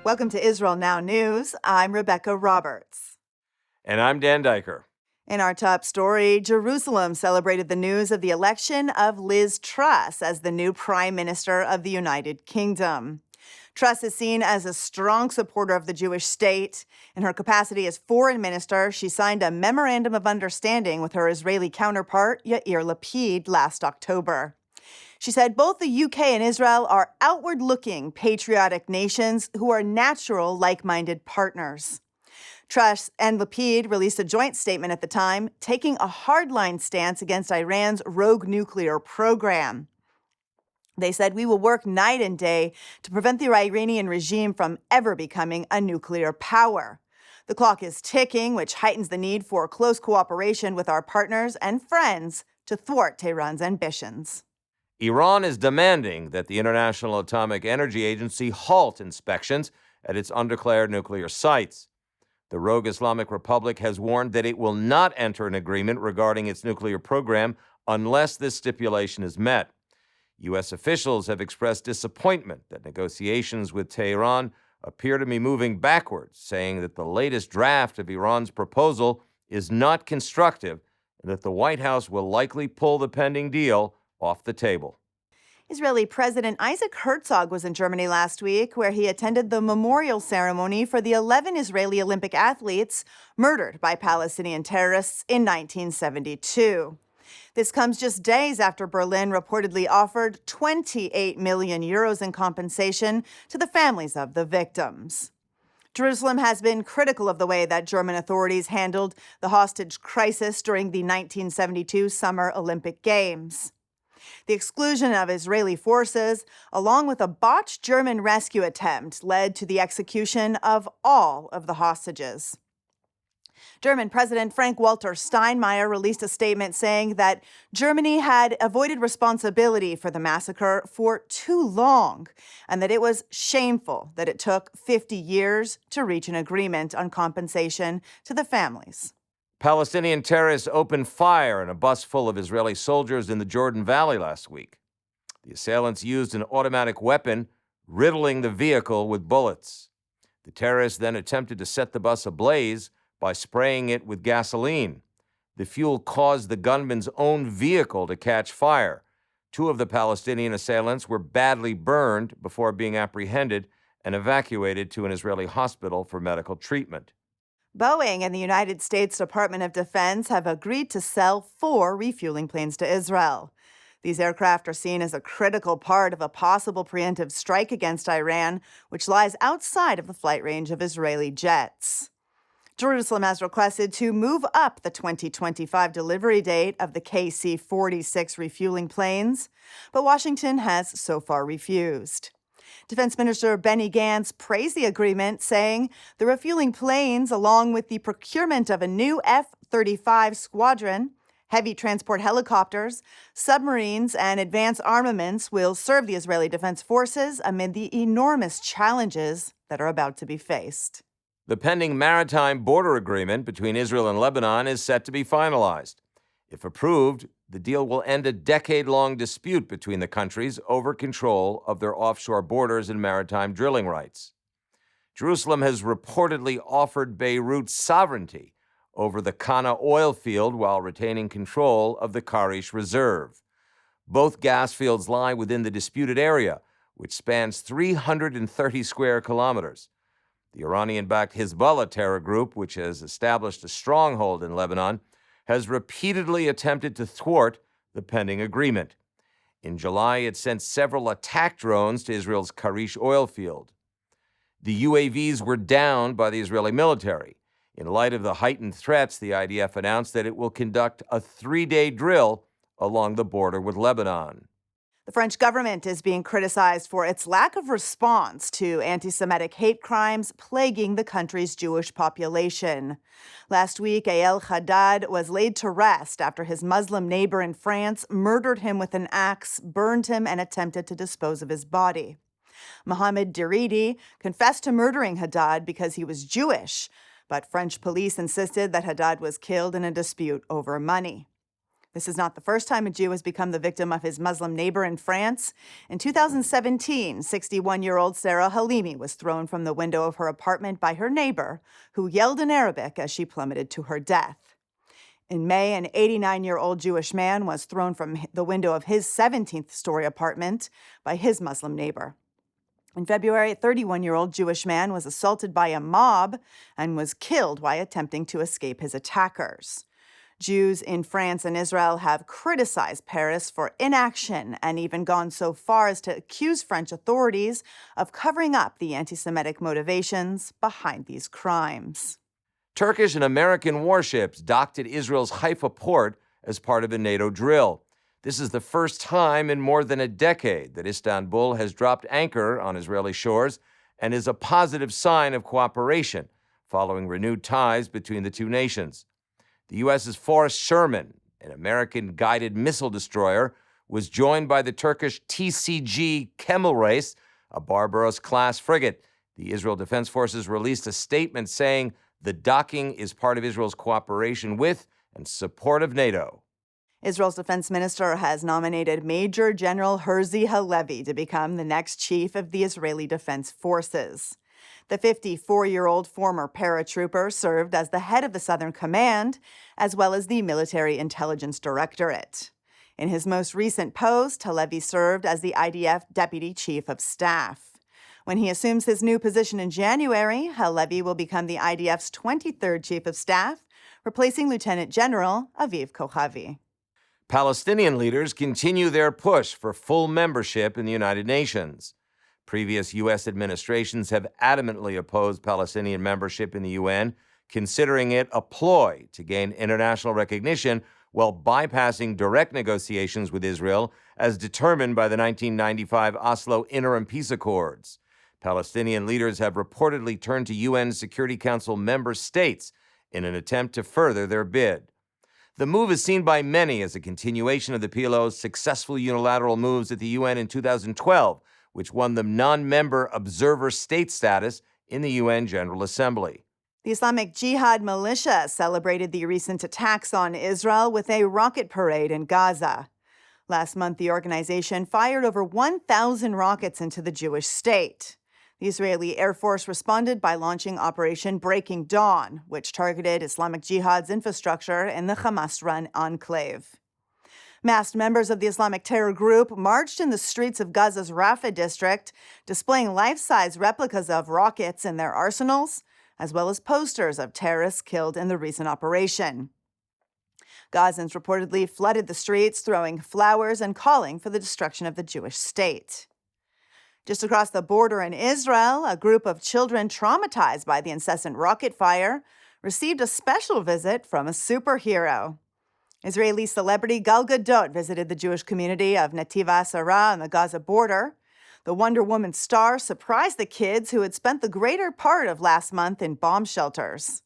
Welcome to Israel Now News. I'm Rebecca Roberts. And I'm Dan Diker. In our top story, Jerusalem celebrated the news of the election of Liz Truss as the new Prime Minister of the United Kingdom. Truss is seen as a strong supporter of the Jewish state. In her capacity as foreign minister, she signed a memorandum of understanding with her Israeli counterpart, Yair Lapid, last October. She said both the UK and Israel are outward-looking, patriotic nations who are natural, like-minded partners. Truss and Lapid released a joint statement at the time, taking a hardline stance against Iran's rogue nuclear program. They said, "We will work night and day to prevent the Iranian regime from ever becoming a nuclear power. The clock is ticking, which heightens the need for close cooperation with our partners and friends to thwart Tehran's ambitions." Iran is demanding that the International Atomic Energy Agency halt inspections at its undeclared nuclear sites. The rogue Islamic Republic has warned that it will not enter an agreement regarding its nuclear program unless this stipulation is met. U.S. officials have expressed disappointment that negotiations with Tehran appear to be moving backwards, saying that the latest draft of Iran's proposal is not constructive and that the White House will likely pull the pending deal off the table. Israeli President Isaac Herzog was in Germany last week, where he attended the memorial ceremony for the 11 Israeli Olympic athletes murdered by Palestinian terrorists in 1972. This comes just days after Berlin reportedly offered 28 million euros in compensation to the families of the victims. Jerusalem has been critical of the way that German authorities handled the hostage crisis during the 1972 Summer Olympic Games. The exclusion of Israeli forces, along with a botched German rescue attempt, led to the execution of all of the hostages. German President Frank-Walter Steinmeier released a statement saying that Germany had avoided responsibility for the massacre for too long, and that it was shameful that it took 50 years to reach an agreement on compensation to the families. Palestinian terrorists opened fire on a bus full of Israeli soldiers in the Jordan Valley last week. The assailants used an automatic weapon, riddling the vehicle with bullets. The terrorists then attempted to set the bus ablaze by spraying it with gasoline. The fuel caused the gunman's own vehicle to catch fire. 2 of the Palestinian assailants were badly burned before being apprehended and evacuated to an Israeli hospital for medical treatment. Boeing and the United States Department of Defense have agreed to sell 4 refueling planes to Israel. These aircraft are seen as a critical part of a possible preemptive strike against Iran, which lies outside of the flight range of Israeli jets. Jerusalem has requested to move up the 2025 delivery date of the KC-46 refueling planes, but Washington has so far refused. Defense Minister Benny Gantz praised the agreement, saying the refueling planes, along with the procurement of a new F-35 squadron, heavy transport helicopters, submarines, and advanced armaments, will serve the Israeli Defense Forces amid the enormous challenges that are about to be faced. The pending maritime border agreement between Israel and Lebanon is set to be finalized. If approved, the deal will end a decade-long dispute between the countries over control of their offshore borders and maritime drilling rights. Jerusalem has reportedly offered Beirut sovereignty over the Kana oil field while retaining control of the Karish Reserve. Both gas fields lie within the disputed area, which spans 330 square kilometers. The Iranian-backed Hezbollah terror group, which has established a stronghold in Lebanon, has repeatedly attempted to thwart the pending agreement. In July, it sent several attack drones to Israel's Karish oil field. The UAVs were downed by the Israeli military. In light of the heightened threats, the IDF announced that it will conduct a 3-day drill along the border with Lebanon. The French government is being criticized for its lack of response to anti-Semitic hate crimes plaguing the country's Jewish population. Last week, El Haddad was laid to rest after his Muslim neighbor in France murdered him with an axe, burned him, and attempted to dispose of his body. Mohammed Diridi confessed to murdering Haddad because he was Jewish, but French police insisted that Haddad was killed in a dispute over money. This is not the first time a Jew has become the victim of his Muslim neighbor in France. In 2017, 61-year-old Sarah Halimi was thrown from the window of her apartment by her neighbor, who yelled in Arabic as she plummeted to her death. In May, an 89-year-old Jewish man was thrown from the window of his 17th-story apartment by his Muslim neighbor. In February, a 31-year-old Jewish man was assaulted by a mob and was killed while attempting to escape his attackers. Jews in France and Israel have criticized Paris for inaction and even gone so far as to accuse French authorities of covering up the anti-Semitic motivations behind these crimes. Turkish and American warships docked at Israel's Haifa port as part of a NATO drill. This is the first time in more than a decade that Istanbul has dropped anchor on Israeli shores and is a positive sign of cooperation following renewed ties between the two nations. The U.S.'s Forrest Sherman, an American-guided missile destroyer, was joined by the Turkish TCG Kemal Reis, a Barbaros-class frigate. The Israel Defense Forces released a statement saying the docking is part of Israel's cooperation with and support of NATO. Israel's defense minister has nominated Major General Herzi Halevi to become the next chief of the Israeli Defense Forces. The 54-year-old former paratrooper served as the head of the Southern Command, as well as the Military Intelligence Directorate. In his most recent post, Halevi served as the IDF Deputy Chief of Staff. When he assumes his new position in January, Halevi will become the IDF's 23rd Chief of Staff, replacing Lieutenant General Aviv Kochavi. Palestinian leaders continue their push for full membership in the United Nations. Previous U.S. administrations have adamantly opposed Palestinian membership in the UN, considering it a ploy to gain international recognition while bypassing direct negotiations with Israel as determined by the 1995 Oslo Interim Peace Accords. Palestinian leaders have reportedly turned to UN Security Council member states in an attempt to further their bid. The move is seen by many as a continuation of the PLO's successful unilateral moves at the UN in 2012, which won them non-member observer state status in the UN General Assembly. The Islamic Jihad militia celebrated the recent attacks on Israel with a rocket parade in Gaza. Last month, the organization fired over 1,000 rockets into the Jewish state. The Israeli Air Force responded by launching Operation Breaking Dawn, which targeted Islamic Jihad's infrastructure in the Hamas-run enclave. Masked members of the Islamic terror group marched in the streets of Gaza's Rafah district, displaying life-size replicas of rockets in their arsenals, as well as posters of terrorists killed in the recent operation. Gazans reportedly flooded the streets, throwing flowers and calling for the destruction of the Jewish state. Just across the border in Israel, a group of children traumatized by the incessant rocket fire received a special visit from a superhero. Israeli celebrity Gal Gadot visited the Jewish community of Netiv HaSara on the Gaza border. The Wonder Woman star surprised the kids who had spent the greater part of last month in bomb shelters.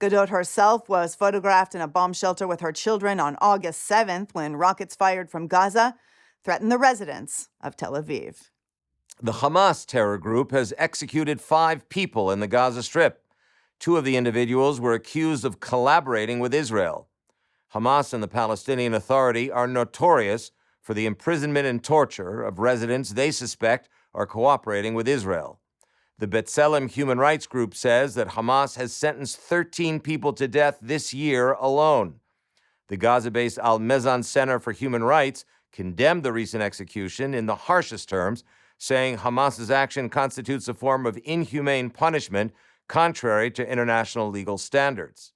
Gadot herself was photographed in a bomb shelter with her children on August 7th when rockets fired from Gaza threatened the residents of Tel Aviv. The Hamas terror group has executed 5 people in the Gaza Strip. 2 of the individuals were accused of collaborating with Israel. Hamas and the Palestinian Authority are notorious for the imprisonment and torture of residents they suspect are cooperating with Israel. The B'Tselem human rights group says that Hamas has sentenced 13 people to death this year alone. The Gaza-based Al-Mezan Center for Human Rights condemned the recent execution in the harshest terms, saying Hamas's action constitutes a form of inhumane punishment contrary to international legal standards.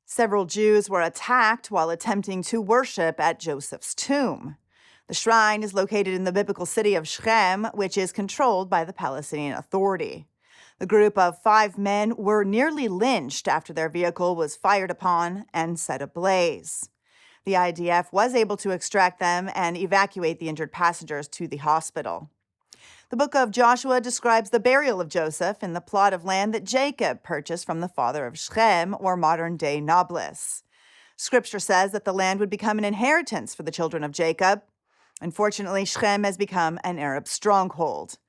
Several Jews were attacked while attempting to worship at Joseph's tomb. The shrine is located in the biblical city of Shechem, which is controlled by the Palestinian Authority. The group of 5 men were nearly lynched after their vehicle was fired upon and set ablaze. The IDF was able to extract them and evacuate the injured passengers to the hospital. The book of Joshua describes the burial of Joseph in the plot of land that Jacob purchased from the father of Shechem, or modern-day Nablus. Scripture says that the land would become an inheritance for the children of Jacob. Unfortunately, Shechem has become an Arab stronghold.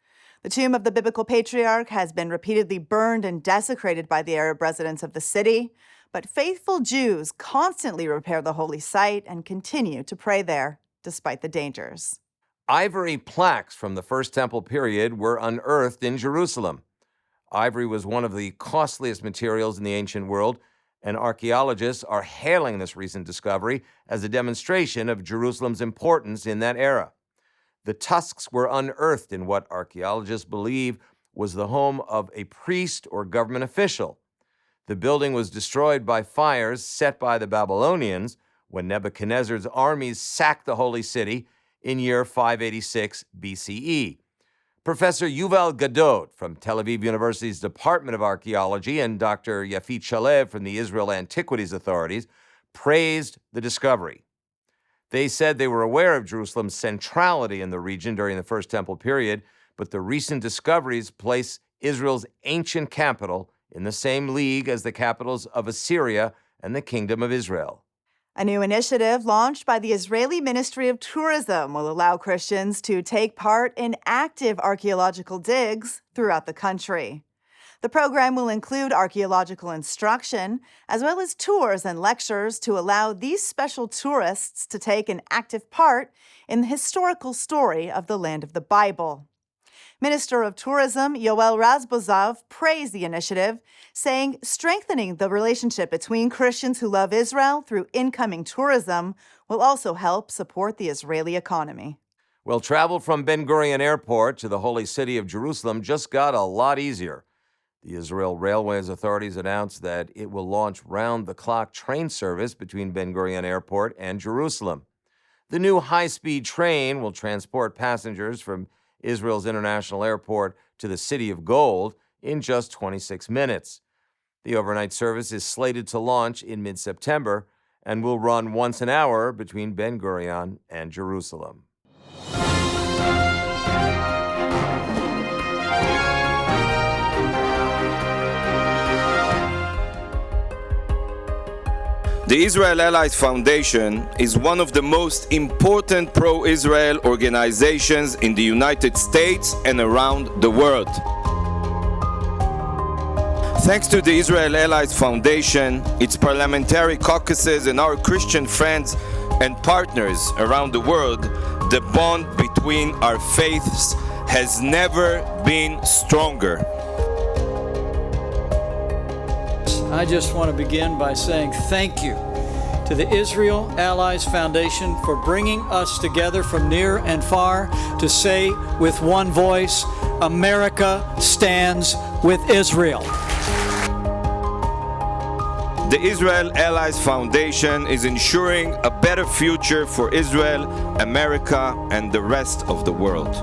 The tomb of the biblical patriarch has been repeatedly burned and desecrated by the Arab residents of the city, But faithful Jews constantly repair the holy site and continue to pray there, despite the dangers. Ivory plaques from the First Temple period were unearthed in Jerusalem. Ivory was one of the costliest materials in the ancient world, and archaeologists are hailing this recent discovery as a demonstration of Jerusalem's importance in that era. The tusks were unearthed in what archaeologists believe was the home of a priest or government official. The building was destroyed by fires set by the Babylonians when Nebuchadnezzar's armies sacked the holy city in year 586 BCE. Professor Yuval Gadot from Tel Aviv University's Department of Archaeology and Dr. Yafit Shalev from the Israel Antiquities Authorities praised the discovery. They said they were aware of Jerusalem's centrality in the region during the First Temple period, but the recent discoveries place Israel's ancient capital in the same league as the capitals of Assyria and the Kingdom of Israel. A new initiative launched by the Israeli Ministry of Tourism will allow Christians to take part in active archaeological digs throughout the country. The program will include archaeological instruction, as well as tours and lectures to allow these special tourists to take an active part in the historical story of the land of the Bible. Minister of Tourism Yoel Razbozov praised the initiative, saying strengthening the relationship between Christians who love Israel through incoming tourism will also help support the Israeli economy. Well, travel from Ben Gurion Airport to the holy city of Jerusalem just got a lot easier. The Israel Railways authorities announced that it will launch round-the-clock train service between Ben Gurion Airport and Jerusalem. The new high-speed train will transport passengers from Israel's international airport to the City of Gold in just 26 minutes. The overnight service is slated to launch in mid-September and will run once an hour between Ben Gurion and Jerusalem. The Israel Allies Foundation is one of the most important pro-Israel organizations in the United States and around the world. Thanks to the Israel Allies Foundation, its parliamentary caucuses, and our Christian friends and partners around the world, the bond between our faiths has never been stronger. I just want to begin by saying thank you to the Israel Allies Foundation for bringing us together from near and far to say with one voice, America stands with Israel. The Israel Allies Foundation is ensuring a better future for Israel, America, and the rest of the world.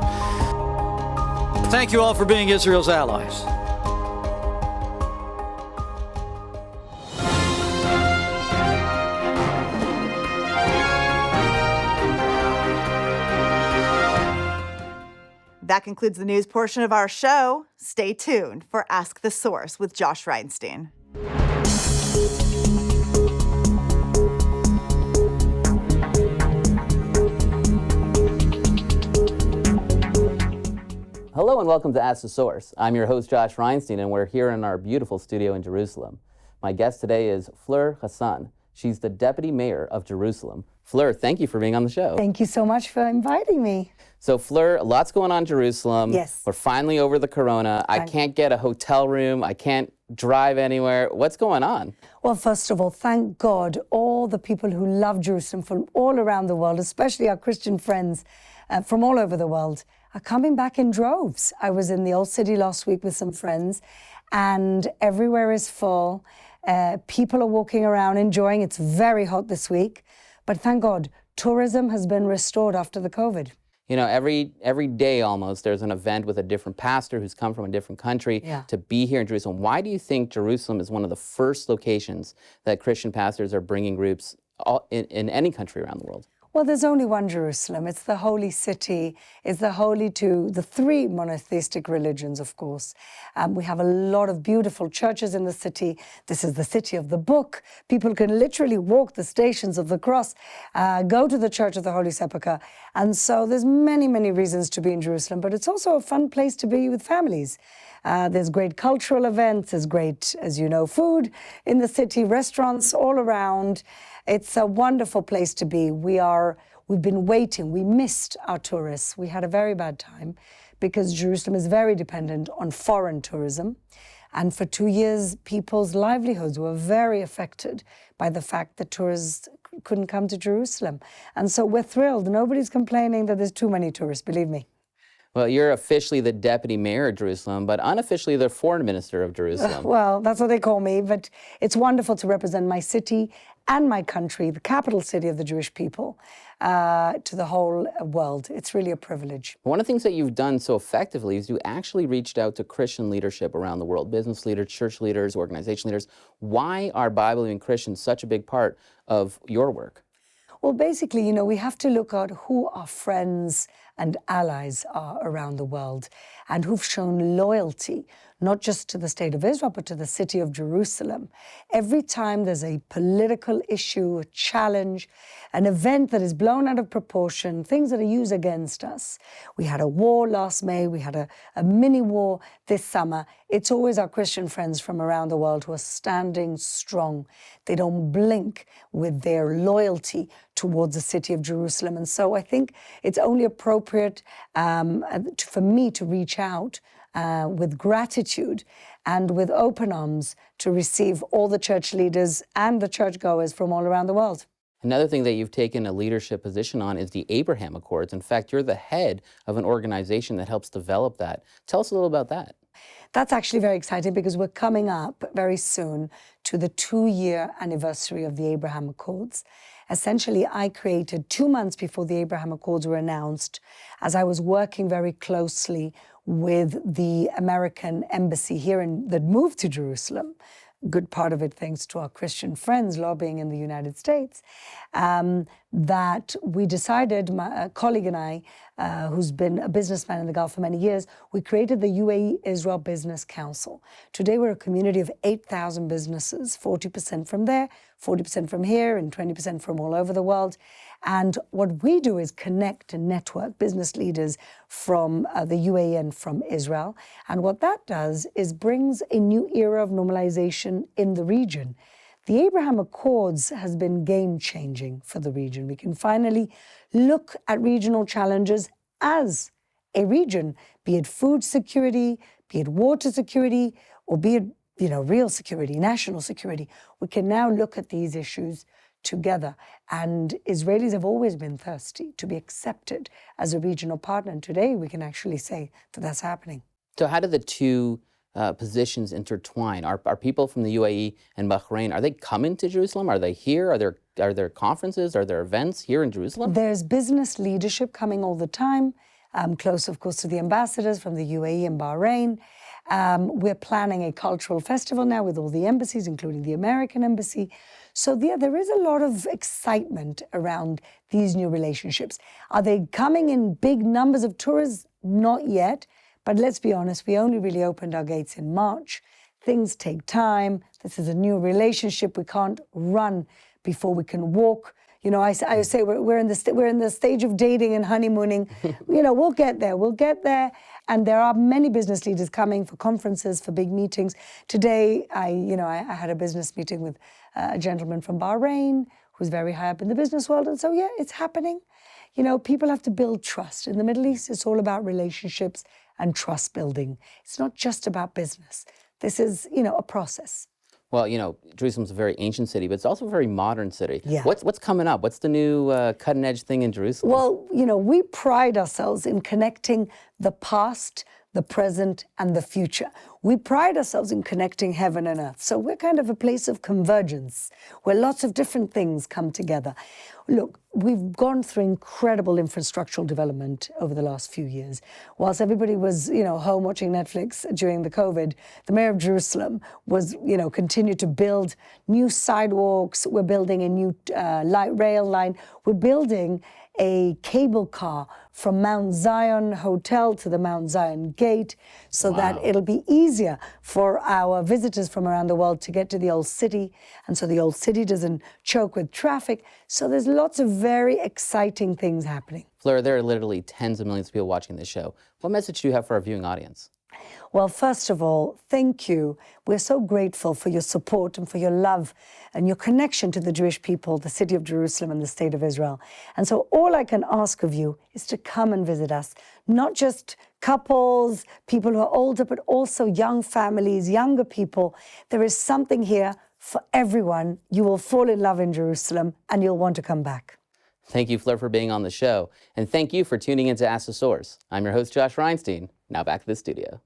Thank you all for being Israel's allies. That concludes the news portion of our show. Stay tuned for Ask the Source with Josh Reinstein. Hello and welcome to Ask the Source. I'm your host, Josh Reinstein, and we're here in our beautiful studio in Jerusalem. My guest today is Fleur Hassan. She's the Deputy Mayor of Jerusalem. Fleur, thank you for being on the show. Thank you so much for inviting me. So Fleur, lots going on in Jerusalem. Yes. We're finally over the corona. I can't get a hotel room. I can't drive anywhere. What's going on? Well, first of all, thank God all the people who love Jerusalem from all around the world, especially our Christian friends from all over the world, are coming back in droves. I was in the Old City last week with some friends, and everywhere is full. People are walking around enjoying. It's very hot this week, but thank God, tourism has been restored after the COVID. You know, every day almost there's an event with a different pastor who's come from a different country to be here in Jerusalem. Why do you think Jerusalem is one of the first locations that Christian pastors are bringing groups in any country around the world? Well, there's only one Jerusalem. It's the holy city. It's the holy to the three monotheistic religions, of course. We have a lot of beautiful churches in the city. This is the city of the book. People can literally walk the stations of the cross, go to the Church of the Holy Sepulchre. And so there's many, many reasons to be in Jerusalem, but it's also a fun place to be with families. There's great cultural events, there's great, as you know, food in the city, restaurants all around. It's a wonderful place to be. We've been waiting. We missed our tourists. We had a very bad time because Jerusalem is very dependent on foreign tourism. And for 2 years, people's livelihoods were very affected by the fact that tourists couldn't come to Jerusalem. And so we're thrilled. Nobody's complaining that there's too many tourists, believe me. Well, you're officially the deputy mayor of Jerusalem, but unofficially the foreign minister of Jerusalem. Well, that's what they call me, but it's wonderful to represent my city and my country, the capital city of the Jewish people, to the whole world. It's really a privilege. One of the things that you've done so effectively is you actually reached out to Christian leadership around the world, business leaders, church leaders, organization leaders. Why are Bible-believing Christians such a big part of your work? Well, basically, you know, we have to look at who our friends and allies are around the world and who've shown loyalty, not just to the state of Israel, but to the city of Jerusalem. Every time there's a political issue, a challenge, an event that is blown out of proportion, things that are used against us. We had a war last May, we had a mini war this summer. It's always our Christian friends from around the world who are standing strong. They don't blink with their loyalty towards the city of Jerusalem. And so I think it's only appropriate for me to reach out with gratitude and with open arms to receive all the church leaders and the churchgoers from all around the world. Another thing that you've taken a leadership position on is the Abraham Accords. In fact, you're the head of an organization that helps develop that. Tell us a little about that. That's actually very exciting because we're coming up very soon to the 2-year anniversary of the Abraham Accords. Essentially, I created 2 months before the Abraham Accords were announced, as I was working very closely with the American embassy here that moved to Jerusalem. Good part of it thanks to our Christian friends lobbying in the United States, that we decided, my colleague and I, who's been a businessman in the Gulf for many years, we created the UAE-Israel Business Council. Today we're a community of 8,000 businesses, 40% from there, 40% from here, and 20% from all over the world. And what we do is connect and network business leaders from the UAE and from Israel. And what that does is brings a new era of normalization in the region. The Abraham Accords has been game-changing for the region. We can finally look at regional challenges as a region, be it food security, be it water security, or be it, you know, real security, national security. We can now look at these issues together. And Israelis have always been thirsty to be accepted as a regional partner. And today we can actually say that that's happening. So how do the two positions intertwine? Are people from the UAE and Bahrain, are they coming to Jerusalem? Are they here? Are there conferences? Are there events here in Jerusalem? There's business leadership coming all the time. Close, of course, to the ambassadors from the UAE and Bahrain. We're planning a cultural festival now with all the embassies, including the American embassy. So there is a lot of excitement around these new relationships. Are they coming in big numbers of tourists? Not yet. But let's be honest, we only really opened our gates in March. Things take time. This is a new relationship. We can't run before we can walk. You know, I say we're in the stage of dating and honeymooning. You know, we'll get there. We'll get there. And there are many business leaders coming for conferences, for big meetings. Today, I had a business meeting with a gentleman from Bahrain who's very high up in the business world. And so, yeah, it's happening. You know, people have to build trust. In the Middle East, it's all about relationships and trust building. It's not just about business. This is, you know, a process. Well, you know, Jerusalem's a very ancient city, but it's also a very modern city. Yeah. What's coming up? What's the new cutting-edge thing in Jerusalem? Well, you know, we pride ourselves in connecting the past, the present, and the future. We pride ourselves in connecting heaven and earth. So we're kind of a place of convergence where lots of different things come together. Look, we've gone through incredible infrastructural development over the last few years. Whilst everybody was, home watching Netflix during the COVID, the mayor of Jerusalem was, continued to build new sidewalks. We're building a new light rail line. We're building a cable car from Mount Zion Hotel to the Mount Zion Gate so that it'll be easier for our visitors from around the world to get to the old city, and so the old city doesn't choke with traffic. So there's lots of very exciting things happening. Fleur, there are literally tens of millions of people watching this show. What message do you have for our viewing audience? Well, first of all, thank you. We're so grateful for your support and for your love and your connection to the Jewish people, the city of Jerusalem and the state of Israel. And so all I can ask of you is to come and visit us, not just couples, people who are older, but also young families, younger people. There is something here for everyone. You will fall in love in Jerusalem and you'll want to come back. Thank you, Fleur, for being on the show. And thank you for tuning in to Ask the Source. I'm your host, Josh Reinstein. Now back to the studio.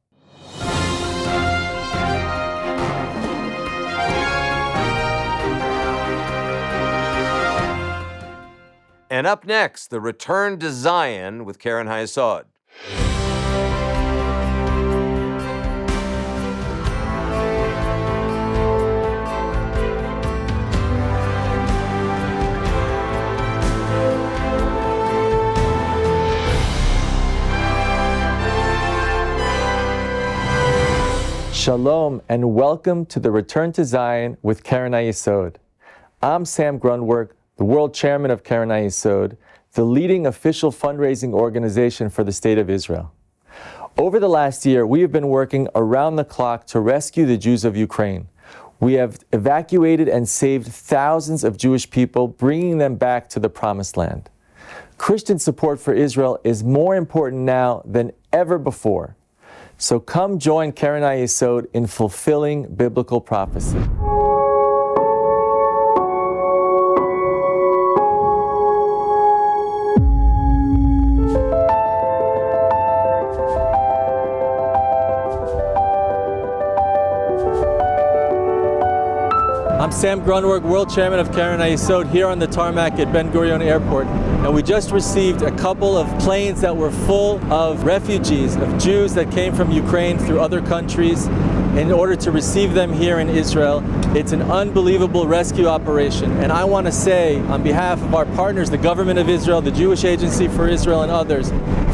And up next, the return to Zion with Karen Hayesod. Shalom and welcome to the Return to Zion with Karen Hayesod. I'm Sam Grunberg, the world chairman of Karen Hayesod, the leading official fundraising organization for the state of Israel. Over the last year, we have been working around the clock to rescue the Jews of Ukraine. We have evacuated and saved thousands of Jewish people, bringing them back to the Promised Land. Christian support for Israel is more important now than ever before. So come join Karen Hayesod in fulfilling biblical prophecy. I'm Sam Grunberg, world chairman of Karen Hayesod, here on the tarmac at Ben Gurion Airport. And we just received a couple of planes that were full of refugees, of Jews that came from Ukraine through other countries in order to receive them here in Israel. It's an unbelievable rescue operation. And I want to say, on behalf of our partners, the government of Israel, the Jewish Agency for Israel, and others,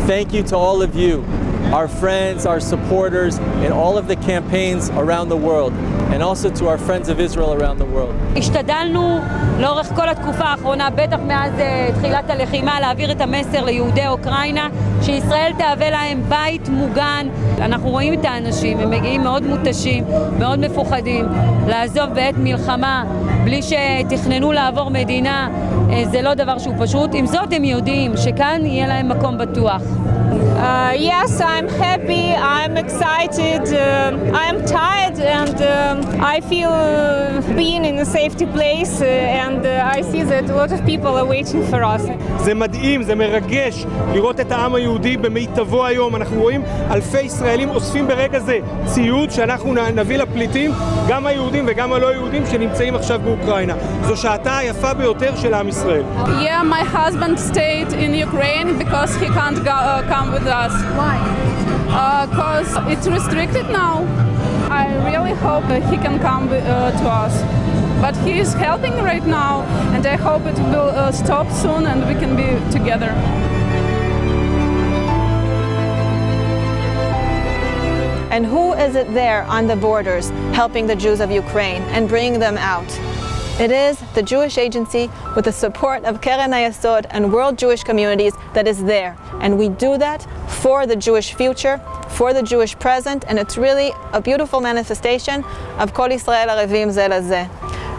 thank you to all of you, our friends, our supporters, in all of the campaigns around the world, and also to our friends of Israel around the world. השתדלנו לאורך כל התקופה האחרונה, בטח מאז תחילת הלחימה, להעביר את המסר ליהודי אוקראינה, שישראל תהווה להם בית מוגן. אנחנו רואים את האנשים, הם מגיעים מאוד מותשים, מאוד מפוחדים. לעזוב בעת מלחמה, בלי שתכננו לעבור מדינה, זה לא דבר שהוא פשוט. עם זאת הם יודעים שכאן יהיה להם מקום בטוח. Yes, I'm happy, I'm excited, I'm tired, and I feel being in a safety place, and I see that a lot of people are waiting for us. זה מדהים, זה מרגש לראות את העם היהודי במיטבו היום. אנחנו רואים אלפי ישראלים אוספים ברגע זה ציוד שאנחנו נביא לפליטים, גם היהודים וגם הלא יהודים שנמצאים עכשיו באוקראינה. זו שעתה היפה ביותר של עם ישראל. Yeah, my husband stayed in Ukraine because he can't come with us. Why? Because it's restricted now. I really hope he can come to us. But he is helping right now, and I hope it will stop soon and we can be together. And who is it there on the borders helping the Jews of Ukraine and bringing them out? It is the Jewish Agency with the support of Keren Hayesod and world Jewish communities that is there. And we do that for the Jewish future, for the Jewish present, and it's really a beautiful manifestation of Kol Yisrael Arevim Ze Lazeh.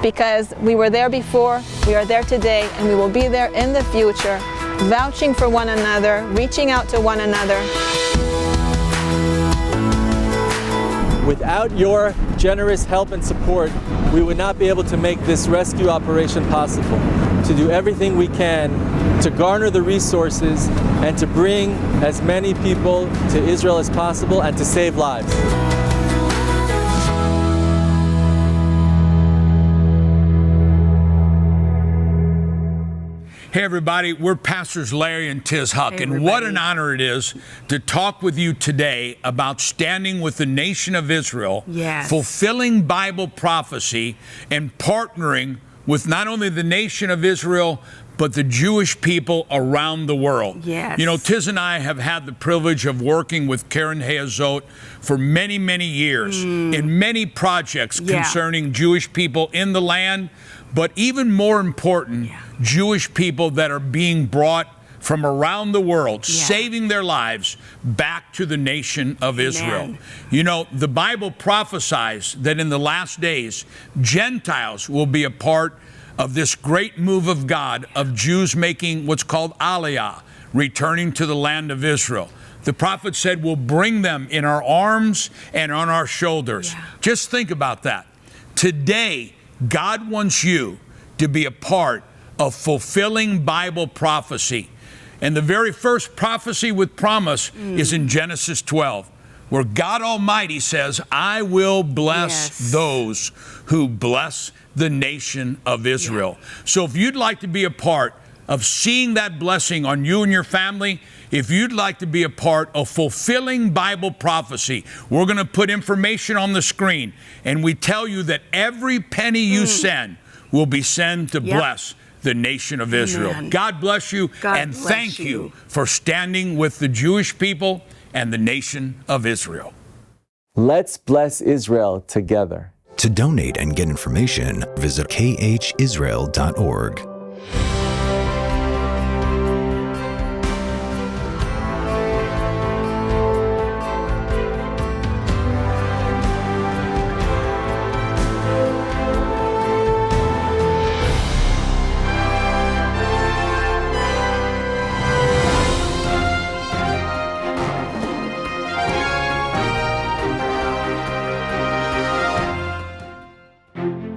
Because we were there before, we are there today, and we will be there in the future, vouching for one another, reaching out to one another. Without your generous help and support, we would not be able to make this rescue operation possible, to do everything we can to garner the resources and to bring as many people to Israel as possible and to save lives. Hey, everybody, we're Pastors Larry and Tiz Huck, and what an honor it is to talk with you today about standing with the nation of Israel, fulfilling Bible prophecy, and partnering with not only the nation of Israel, but the Jewish people around the world. Yes. You know, Tiz and I have had the privilege of working with Karen Hayazot for many, many years in many projects concerning Jewish people in the land, but even more important, Jewish people that are being brought from around the world, saving their lives back to the nation of Israel. You know, the Bible prophesies that in the last days, Gentiles will be a part of this great move of God of Jews making what's called Aliyah, returning to the land of Israel. The prophet said, we'll bring them in our arms and on our shoulders. Just think about that. Today, God wants you to be a part of fulfilling Bible prophecy. And the very first prophecy with promise is in Genesis 12, where God Almighty says, I will bless those who bless the nation of Israel. So if you'd like to be a part of seeing that blessing on you and your family, if you'd like to be a part of fulfilling Bible prophecy, we're going to put information on the screen, and we tell you that every penny you send will be sent to bless the nation of Israel. God bless you, and thank you for standing with the Jewish people and the nation of Israel. Let's bless Israel together. To donate and get information, visit khisrael.org.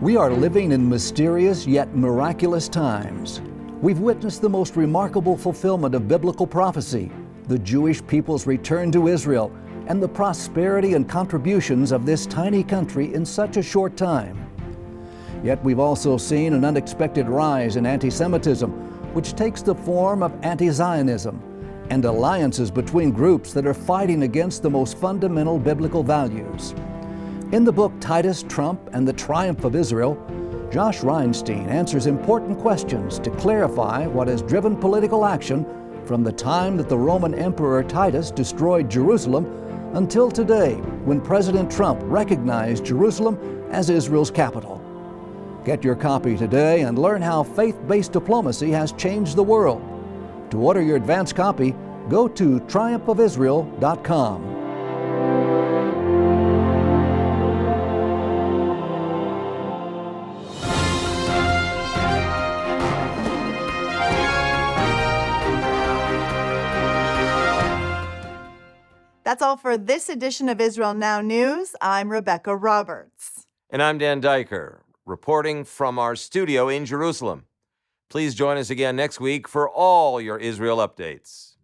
We are living in mysterious yet miraculous times. We've witnessed the most remarkable fulfillment of biblical prophecy, the Jewish people's return to Israel, and the prosperity and contributions of this tiny country in such a short time. Yet we've also seen an unexpected rise in anti-Semitism, which takes the form of anti-Zionism, and alliances between groups that are fighting against the most fundamental biblical values. In the book Titus, Trump, and the Triumph of Israel, Josh Reinstein answers important questions to clarify what has driven political action from the time that the Roman Emperor Titus destroyed Jerusalem until today, when President Trump recognized Jerusalem as Israel's capital. Get your copy today and learn how faith-based diplomacy has changed the world. To order your advance copy, go to triumphofisrael.com. That's all for this edition of Israel Now News. I'm Rebecca Roberts. And I'm Dan Diker, reporting from our studio in Jerusalem. Please join us again next week for all your Israel updates.